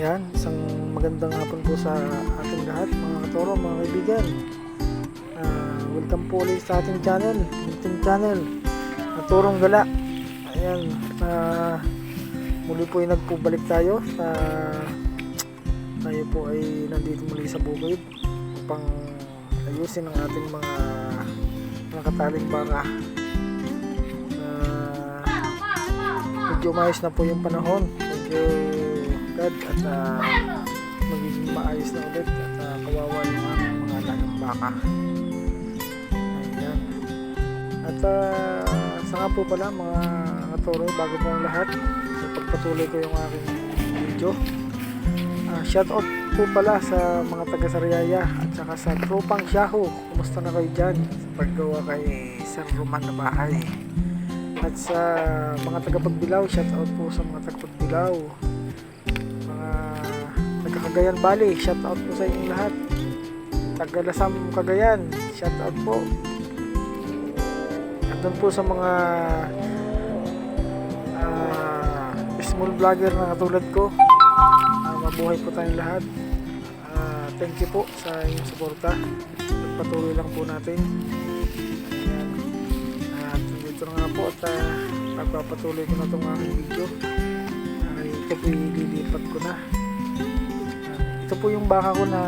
Yan, isang magandang hapon po sa ating lahat, mga katoro, mga kaibigan. Welcome po ulit sa ating channel, Naturong Gala. Ayan, muli po ay nagpubalik tayo. Tayo po ay nandito muli sa bukid upang ayusin ang ating mga nakataling baka. Medyo maayos na po yung panahon, medyo at magiging maayos na ulit at kawawa yung mga alagang baka. Ayan. At sa nga po pala mga katoro, bago po ang lahat, pagpatuloy ko yung aking video, shout out po pala sa mga taga Sariaya at saka sa tropang Shaho. Kumusta na kayo dyan sa paggawa kay Sir Roman na bahay? At sa mga taga Pagbilao, shout out po sa mga taga Pagbilao. Cagayan Valley, shout out po sa inyong lahat. Tagalasam Cagayan, shout out po. At doon po sa mga small vlogger na katulad ko, mabuhay po tayong lahat. Thank you po sa inyong suporta. Patuloy lang po natin. Ayan. At dito na nga po at pagpapatuloy ko na itong aking video. Ito po ililipat ko na. Ito po yung baka ko na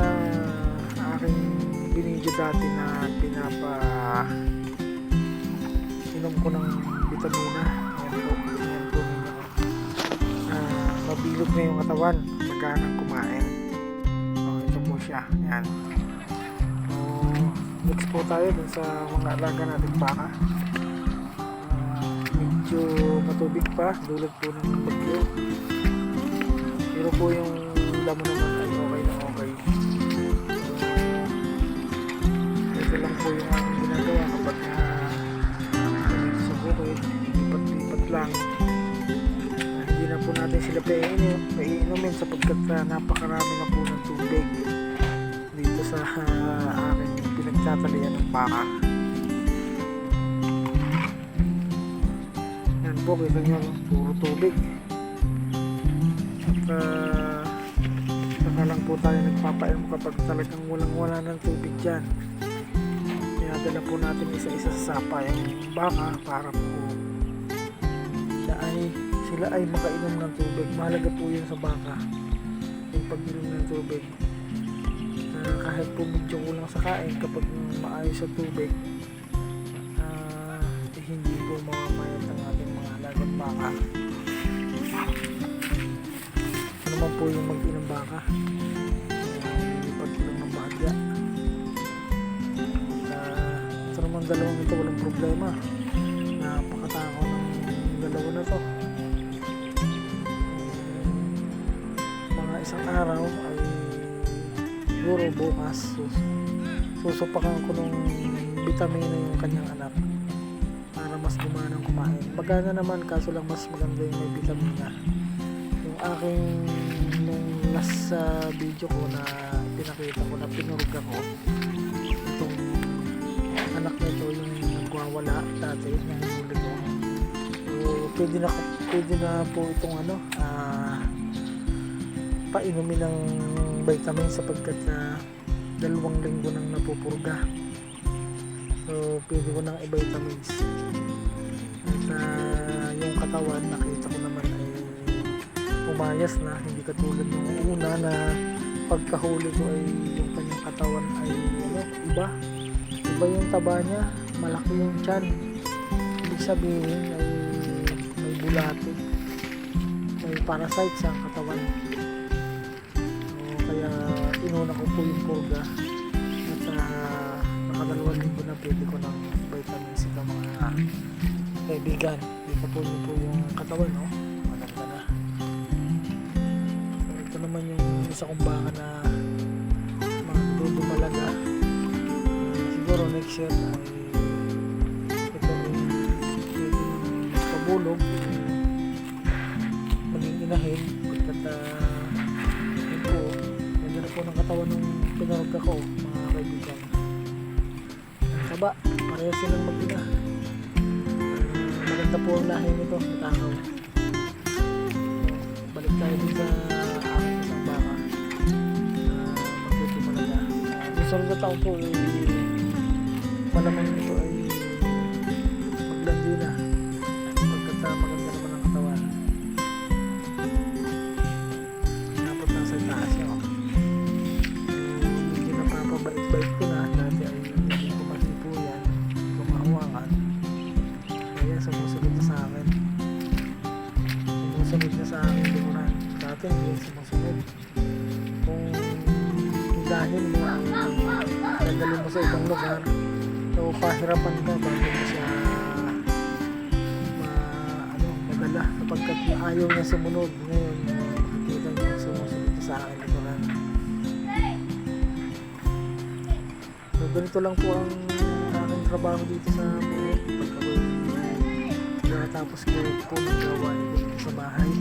aking binidyo dati na inom ko ng vitamina. Ayan po ninyo. Mabilog na yung katawan, maganang kumain. Ito po siya. Ayan. So, next po tayo dun sa mga alaga natin baka. Medyo matubig pa, dulot po ng bagyo. Pero po yung damo naman ay okay na okay. Ito lang po yung aking ginagawa kapag sa bukid, lipat-lipat lang. Hindi na po natin sila paiinumin sapagkat napakarami na po ng tubig dito sa aking pinagtatalian ng baka. Yan po, kita nyo, puro tubig. At saka lang po tayo nagpapainom kapag talagang walang-wala ng tubig dyan. Kaya dala po natin isa-isa sa sapa yung baka para po sila ay makainom ng tubig. Mahalaga po yun sa baka, yung pag-inom ng tubig. Kahit po medyo kulang sa kain, kapag maayos sa tubig, hindi po mamamayat ang ating mga alagang baka. Ano man po yung mag-inom baka, lipat ko lang ng bahagya. Ito naman dalawang ito, walang problema. Napakatako ng dalawa na to. Mga isang araw ay siguro bukas susupakan ko ng vitamina yung kanyang anak para mas gumanang kumain. Magana naman, kaso lang mas maganda yung may vitamina. Yung aking nung last video ko na pinakita ko na pinurga ko itong anak nito, yung nagwawala dati na hinuli ko. So, pwede na po itong painumin ng vitamin sapagkat 2 linggo nang napupurga. So pwede ko nang i-vitamins. At yung katawan nakita ko naman ay umayas na, hindi katulad ng una na pagkahuli ko ay yung kanyang katawan ay iba yung taba niya, malaki yung tiyan. Ibig sabihin ay may bulate, may parasite sa katawan. Kaya inuna ko po yung purga at naka2 linggo na pwede ko ng vitamins ito mga kaibigan. Dito po yun po yung katawan, no? Maganda na. So, ito naman yung isa kong baka na magdudumalaga. Siguro next year ay ito yung pwede pabulog, maging inahin pagkat po ng katawan ng pinarga ko, mga kaibigan. Ang taba, pareho silang mag-ina. Maganda po ang lahi nito, matakaw. Balik tayo din sa aking isang susunod na taon po malamang ito ay maglandi na pagkat maganda naman ang katawan. Napot na sa taas niya. Medyo napapabait-bait ko na. Dati ay hindi ko masipo yan, kumahawakan. Kaya sumusunod na sa akin. Sumusunod na sa akin lumuran. Dati hindi sumusunod. Kung dahil mo ang dadali mo sa ibang lugar, so pahirapan ka bago mo siya madala sapagkat ayaw niya sumunod. Ngayon makikita niya sumusunod sa akin lumuran. So ganito lang po ang aking trabaho dito sa buhay. Pagkatapos ko po nagawa dito sa bahay,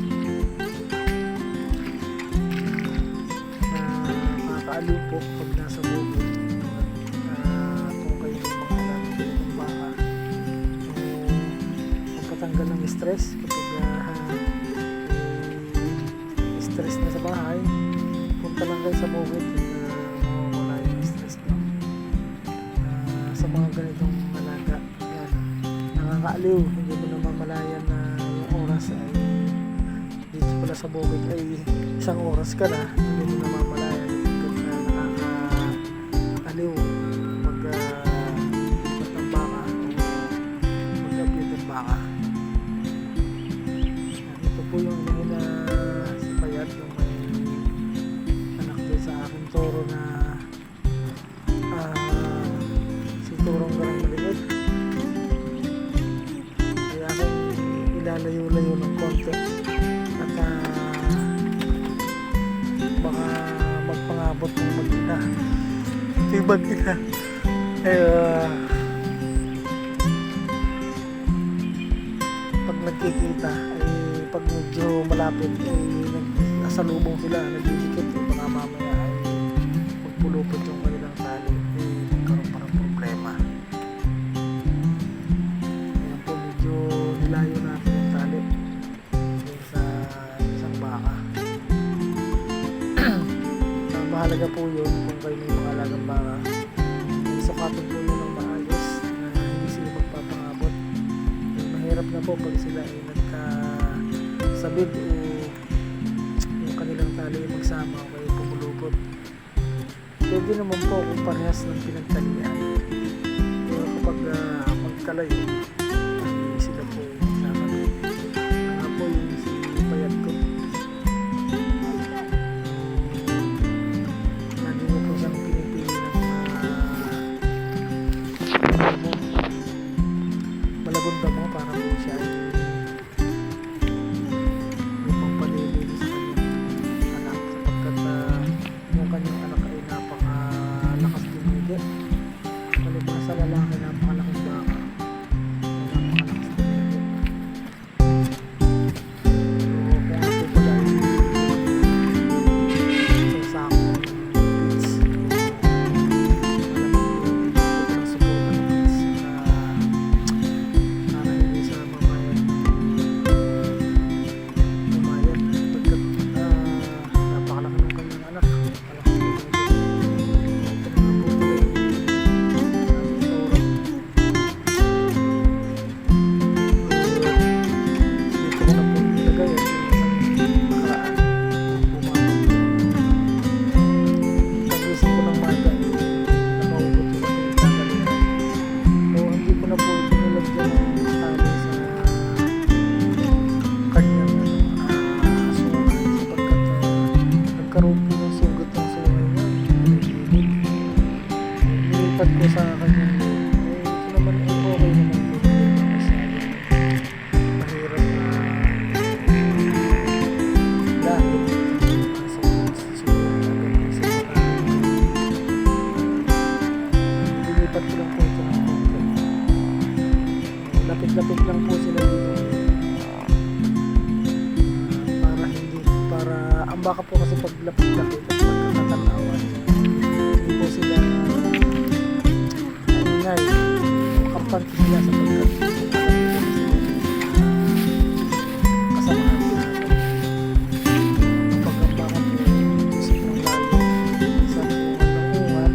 nakakaaliw po pag nasa bubog kung kayo yung mga alam ng baka, magpatanggal ng stress kapag stress na sa bahay, punta lang kayo sa bukid, wala yung stress nyo. Sa mga ganitong alaga, yan, nakakaaliw, hindi mo naman malayan na yung oras ay dito pala sa bukid ay isang oras ka na, hindi mo naman malayan aliw mag-ibat ng baka o mag-update ng baka. Ito po yung na si Payat, yung may anak din sa aking toro na si Turong Garang Maliit. Kaya aking ilalayo-layo ng konti at baka magpangabot ng mag-ina. Tibag ina pag nagkikita ay pag medyo malapit ay nasalubong sila, nagdidikit baka mamaya ay magpulupot yung kanilang tali, magkaroon pa ng problema. Ayan po, medyo nilayo natin yung tali sa isang baka. Mahalaga po yun kung kayo may mga alagang baka, sukatin po yun ng maayos na hindi sila magpapangabot. Mahirap na po pag sila ay nagkasabit o yung kanilang tali magsama o kayo pumulupot. Pwede naman po kung parehas ng pinagtalian, pero kapag magkalayo sila po sama. Nga po yung si Payat ko, malagunda mo para po siya ay may pangpalilinis sa kanyang anak sapagkat yung kanyang anak ay napakalakas dumidi. Palibas sa lalaki, napakalaking baka, napakalakas dumidi. So kaya po pala ay isang sako ng bits, ko sa kanyang ito naman ay okay naman po. Mahirap na dahil dilipat ko lang po ito ng konti. Lapit-lapit lang po sila dito para ang baka po kasi pag lapit-lapit at pagkakatanawan hindi po sila ingay o kampante sila sapagkat kasamahan sila kapag ang baka po isip ng layo sa bungan ng ungan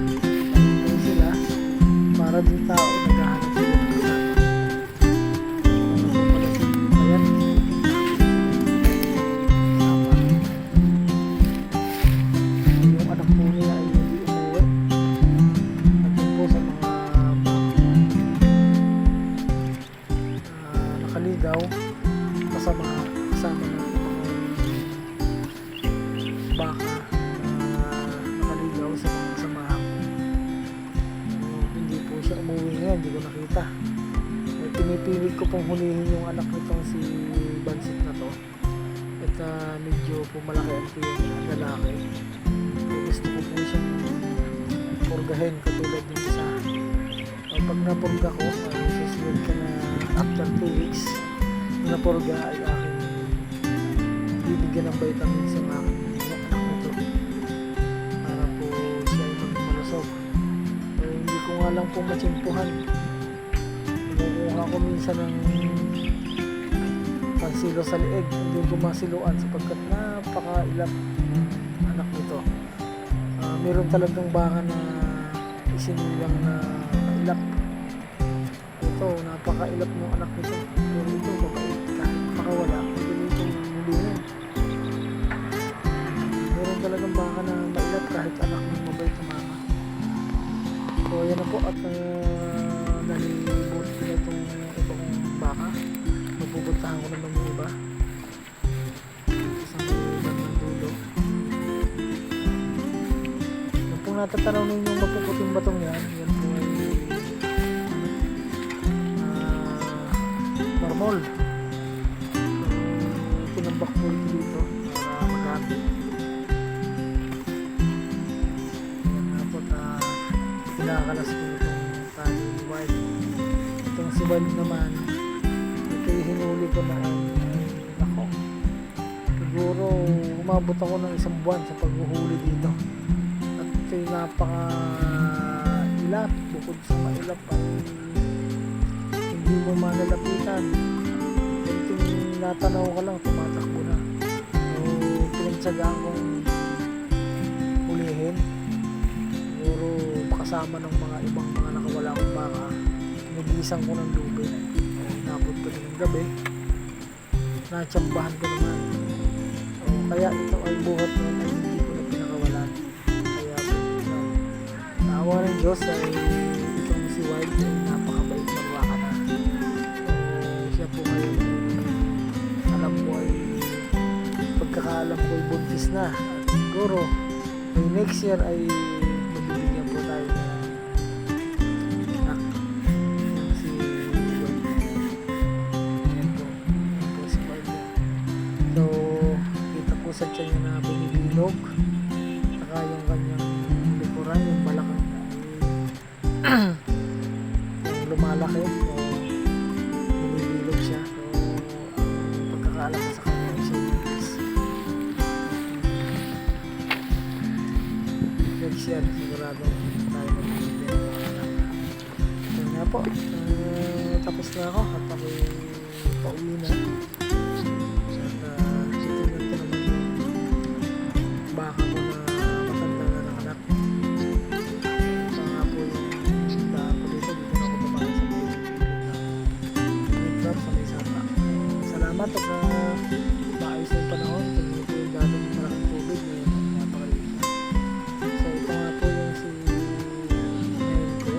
baka nakaligaw sa mga kasamahan ko. Hindi po siya umuwi ngayon, hindi ko nakita. Pinipilit ko pong hulihin yung anak nitong si Bansit na to. At medyo po malaki ang yung lalaki. Gusto ko po siyang purgahin katulad yung isa. Pag napurga ko, susunod ka na after 2 weeks, napurga ay aking bibigyan ng vitamins yung aking anak nito para po siya ay magmalusog. Hindi ko nga lang po matsimpuhan. Kumukuha ko minsan ng pansilo sa leeg, hindi ko masiluan sapagkat napakailap ng anak nito. Meron talagang baka na isinilang na ilap. Ito, napakailap ng anak nito. Pero ito, mabait. Kahit makawala, hindi nito hulihin. Meron talagang baka na mailap kahit anak ng mabait na mama. So, yan na po at nalibot na itong ibang baka. Mapupuntahan ko naman yung iba. Isang ibang mandulo. Yung pong natatanaw ninyo yung mapuputing batong yan, yan po ay normal. So, tinambak po ito dito para magamit. Yan na po pinakalas ko itong tali ni Wild. Itong si Wild naman, ito yung hinuli ko na nako. Siguro umabot ako ng 1 buwan sa paghuhuli dito. At ito yung napaka ilap. Bukod sa mailap ay hindi mo malalapitan. Ito yung natanaw ka lang, tumatakbo na. So, pinagtsagaan kong hulihin. Siguro kasama ng mga ibang mga nakawala akong baka. Nagisan ko ng lubid. Inabot ko din ng gabi. Natsambahan ko naman. So, kaya ito ay buhat noon ay hindi ko na pinakawalan. Kaya naawa ng Diyos ay itong si Wild ay napakabait na baka na. So, siya po ngayon alam ko ay pagkakaalam ko ay buntis na. At siguro may next year ay magbibigyan po tayo ng anak. Si Wild. Ayan po. Ayan po si Wild. So, kita po sa tiyan niya na binibilog. Saka yung kanyang likuran, yung balakang yung lumalaki. So, binibilog siya. So, ang pagkakaalam ko sa kanya ay siya buntis. Next year, sigurado tayo magbibigyan ng mga anak. So, nga po. Tapos na ako at ako'y pauwi na. At titignan ko naman yung baka ko na matanda na ng anak. Ito nga po yung daan ko dito. Dito na ako tumakas sa Victor sa may sapa. Salamat at maayos yung panahon. Tingin po yung dating malaking tubig ngayon. Napakaliit na. So ito nga po yung si ngayon ko.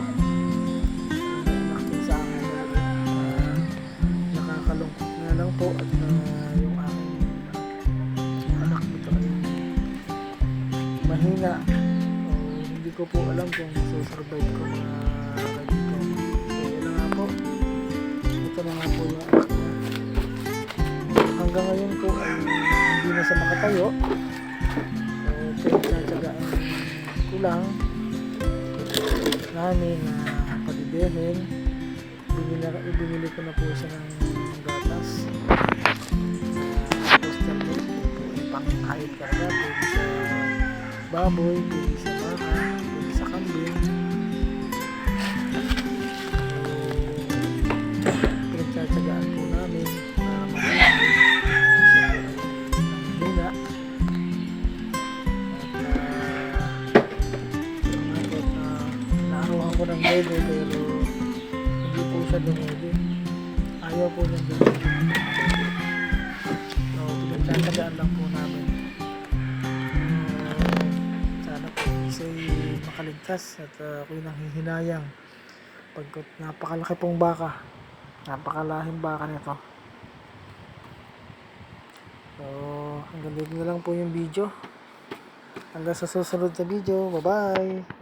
Anak din sa akin na nakakalungkot nga lang po at yung aking anak nito ay mahina. So, hindi ko po alam kung susurvive ko mga kaibigan. So yun na nga po. Ito na nga po yung anak niya. Hanggang ngayon po ay hindi na siya makatayo. So pinagtsatsagaan ko lang namin na padidihin. Ibinili ko na po siya ng gatas. Postal milk. Pang-kahit talaga. Pwede sa baboy, pwede sa baka, pwede sa kambing. So, pinagtsatsagaan po namin para mag-ibig. Siya po ay nanghina. At naaruhan ko ng bebe pero hindi po siya dumedi. Ayaw po niya dumedi. So, pinagtsatsagaan lang po namin. Sana po isa'y makaligtas at ako'y nanghihinayang pagkat napakalaki pong baka, napakalahing baka nito. So hanggang dito na lang po yung video. Hanggang sa susunod na video. Bye-bye!